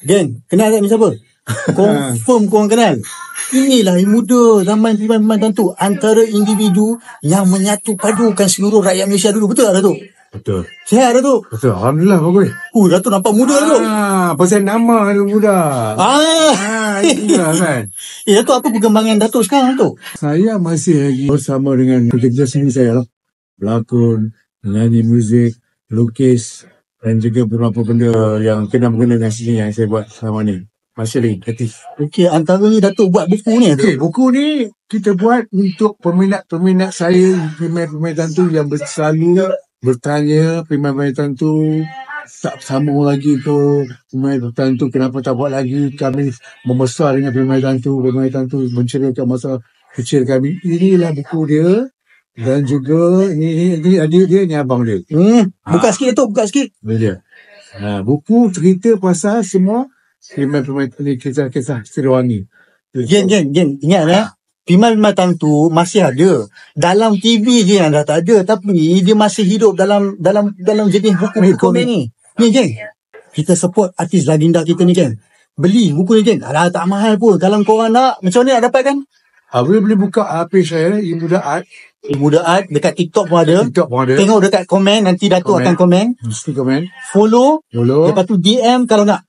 Geng, kenal tak ni siapa? Confirm korang kenal. Inilah yang muda zaman Piman Tantu, antara individu yang menyatu padukan seluruh rakyat Malaysia dulu. Betul tak Datuk? Betul. Sihat Datuk? Betul. Alhamdulillah bagus. Datuk nampak muda Datuk. Pasal nama tu muda. Itulah kan. Datuk, apa perkembangan Datuk sekarang Datuk? Saya masih lagi bersama dengan kerja seni saya lah. Berlakon, menyanyi muzik, lukis dan juga beberapa benda yang kena-mengena dengan seni yang saya buat selama ni. Masih lagi aktif. Okey, antara ni Datuk buat buku ni Datuk? Buku ni kita buat untuk peminat-peminat saya, pemain-pemain Tantu yang selalu bertanya, pemain-pemain Tantu tak sambung lagi ke pemain Tantu, kenapa tak buat lagi? Kami membesar dengan pemain Tantu menceritakan masa kecil kami. Inilah buku dia. Dan juga ni abang dia. Buka sikit Datuk, buka sikit. Dia. Buku cerita pasal semua pemain-pemain ni, kisah-kisah Siliwangi. Geng, ingat Piman Tantu masih ada. Dalam TV je yang dah tak ada, tapi dia masih hidup dalam jenis buku komen ni. Ni geng, kita support artis Laginda kita ni geng. Beli buku ni geng. Alah, tak mahal pun. Kalau korang nak, macam mana nak dapatkan? Boleh buka page saya, Imuda Art. Imuda Art, dekat TikTok pun ada. Tengok dekat komen, nanti Datuk akan komen. Mesti komen. Follow. Lepas tu DM kalau nak.